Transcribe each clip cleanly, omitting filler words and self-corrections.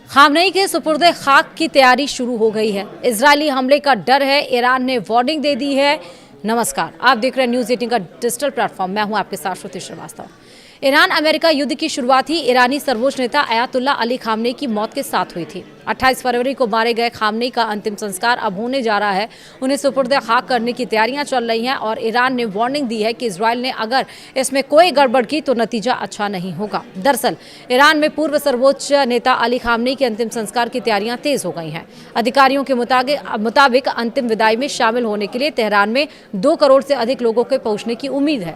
Khamenei के सुपुर्द खाक की तैयारी शुरू हो गई है। इजरायली हमले का डर है, ईरान ने वार्निंग दे दी है। नमस्कार, आप देख रहे हैं न्यूज़ 18 का डिजिटल प्लेटफॉर्म। मैं हूं आपके साथ श्रुति श्रीवास्तव। ईरान अमेरिका युद्ध की शुरुआत ही ईरानी सर्वोच्च नेता अयातुल्ला अली खामनेई की मौत के साथ हुई थी। 28 फरवरी को मारे गए खामनेई का अंतिम संस्कार अब होने जा रहा है। उन्हें सुपुर्द खाक करने की तैयारियां चल रही हैं और ईरान ने वार्निंग दी है कि इजरायल ने अगर इसमें कोई गड़बड़ की तो नतीजा अच्छा नहीं होगा। दरअसल ईरान में पूर्व सर्वोच्च नेता अली खामनेई के अंतिम संस्कार की तैयारियां तेज हो गई हैं। अधिकारियों के मुताबिक अंतिम विदाई में शामिल होने के लिए तेहरान में 2 करोड़ से अधिक लोगों के पहुंचने की उम्मीद है।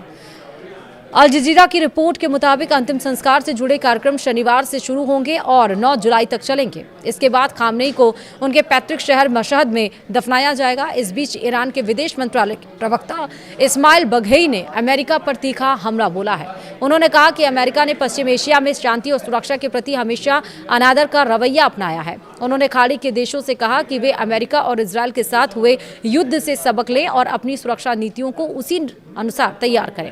अल जजीरा की रिपोर्ट के मुताबिक अंतिम संस्कार से जुड़े कार्यक्रम शनिवार से शुरू होंगे और 9 जुलाई तक चलेंगे। इसके बाद खामनेई को उनके पैतृक शहर मशहद में दफनाया जाएगा। इस बीच ईरान के विदेश मंत्रालय के प्रवक्ता इस्माइल बघेई ने अमेरिका पर तीखा हमला बोला है। उन्होंने कहा कि अमेरिका ने पश्चिम एशिया में शांति और सुरक्षा के प्रति हमेशा अनादर का रवैया अपनाया है। उन्होंने खाड़ी के देशों से कहा कि वे अमेरिका और इजरायल के साथ हुए युद्ध से सबक लें और अपनी सुरक्षा नीतियों को उसी अनुसार तैयार करें।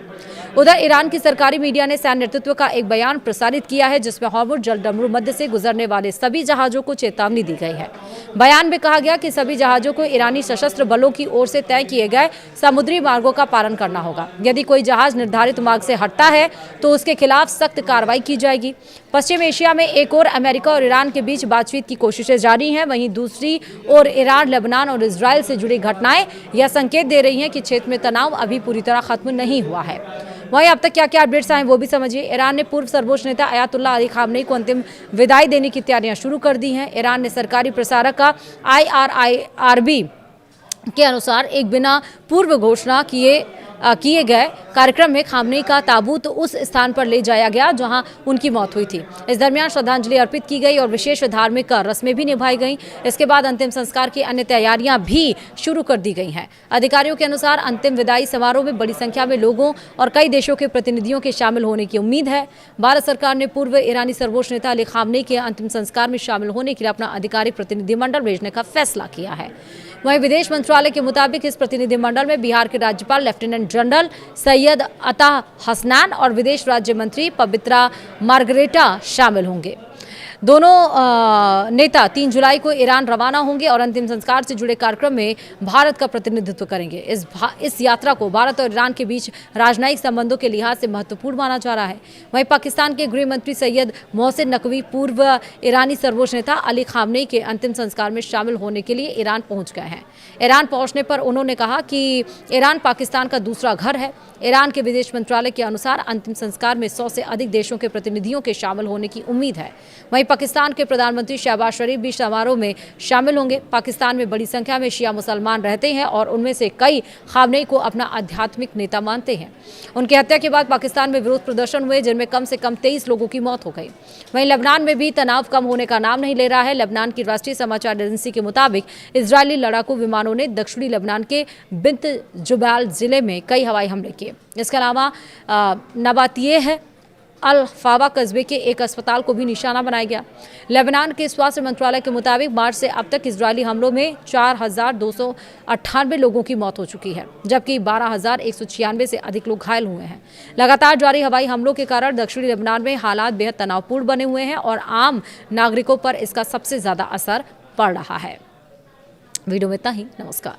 उधर ईरान की सरकारी मीडिया ने सैन्य नेतृत्व का एक बयान प्रसारित किया है, जिसमें हॉर्मुज़ जलडमरू मध्य से गुजरने वाले सभी जहाजों को चेतावनी दी गई है। बयान में कहा गया कि सभी जहाजों को ईरानी सशस्त्र बलों की ओर से तय किए गए समुद्री मार्गों का पालन करना होगा। यदि कोई जहाज निर्धारित मार्ग से हटता है तो उसके खिलाफ सख्त कार्रवाई की जाएगी। पश्चिम एशिया में एक और अमेरिका और ईरान के बीच बातचीत की कोशिशें जारी हैं। वहीं दूसरी ओर ईरान, लेबनान और इजरायल से जुड़ी घटनाएं यह संकेत दे रही हैं कि क्षेत्र में तनाव अभी पूरी तरह खत्म नहीं हुआ है। वहीं अब तक क्या क्या अपडेट्स आए वो भी समझिए। ईरान ने पूर्व सर्वोच्च नेता अयातुल्ला अली खामनेई को अंतिम विदाई देने की तैयारियां शुरू कर दी हैं। ईरान ने सरकारी प्रसारक का IRIRB के अनुसार एक बिना पूर्व घोषणा किए गए कार्यक्रम में खामनेई का ताबूत उस स्थान पर ले जाया गया जहां उनकी मौत हुई थी। इस दरमियान श्रद्धांजलि अर्पित की गई और विशेष धार्मिक रस्में भी निभाई गईं। इसके बाद अंतिम संस्कार की अन्य तैयारियां भी शुरू कर दी गई हैं। अधिकारियों के अनुसार अंतिम विदाई समारोह में बड़ी संख्या में लोगों और कई देशों के प्रतिनिधियों के शामिल होने की उम्मीद है। भारत सरकार ने पूर्व ईरानी सर्वोच्च नेता अली खामनेई के अंतिम संस्कार में शामिल होने के लिए अपना अधिकारिक प्रतिनिधिमंडल भेजने का फैसला किया है। वहीं विदेश मंत्रालय के मुताबिक इस प्रतिनिधिमंडल में बिहार के राज्यपाल लेफ्टिनेंट जनरल सैयद अता हसनैन और विदेश राज्य मंत्री पवित्रा मार्गरेटा शामिल होंगे। दोनों नेता 3 जुलाई को ईरान रवाना होंगे और अंतिम संस्कार से जुड़े कार्यक्रम में भारत का प्रतिनिधित्व करेंगे। इस यात्रा को भारत और ईरान के बीच राजनयिक संबंधों के लिहाज से महत्वपूर्ण माना जा रहा है। वहीं पाकिस्तान के गृह मंत्री सैयद मोहसिन नकवी पूर्व ईरानी सर्वोच्च नेता अली खामनेई के अंतिम संस्कार में शामिल होने के लिए ईरान पहुंच गए हैं। ईरान पहुंचने पर उन्होंने कहा कि ईरान पाकिस्तान का दूसरा घर है। ईरान के विदेश मंत्रालय के अनुसार अंतिम संस्कार में 100 से अधिक देशों के प्रतिनिधियों के शामिल होने की उम्मीद है। वहीं पाकिस्तान के प्रधानमंत्री शहबाज शरीफ भी समारोह में शामिल होंगे। पाकिस्तान में बड़ी संख्या में शिया मुसलमान रहते हैं और उनमें से कई खामनेई को अपना आध्यात्मिक नेता मानते हैं। उनकी हत्या के बाद पाकिस्तान में विरोध प्रदर्शन हुए, जिनमें कम से कम 23 लोगों की मौत हो गई। वहीं लेबनान में भी तनाव कम होने का नाम नहीं ले रहा है। लेबनान की राष्ट्रीय समाचार एजेंसी के मुताबिक इजरायली लड़ाकू विमानों ने दक्षिणी लेबनान के बिंत जुबैल जिले में कई हवाई हमले किए। इसके अलावा नबातियह अल फावा कस्बे के एक अस्पताल को भी निशाना बनाया गया। लेबनान के स्वास्थ्य मंत्रालय के मुताबिक मार्च से अब तक इजरायली हमलों में 4,298 लोगों की मौत हो चुकी है, जबकि 12,196 से अधिक लोग घायल हुए हैं। लगातार जारी हवाई हमलों के कारण दक्षिणी लेबनान में हालात बेहद तनावपूर्ण बने हुए हैं और आम नागरिकों पर इसका सबसे ज्यादा असर पड़ रहा है। वीडियो में इतना ही। नमस्कार।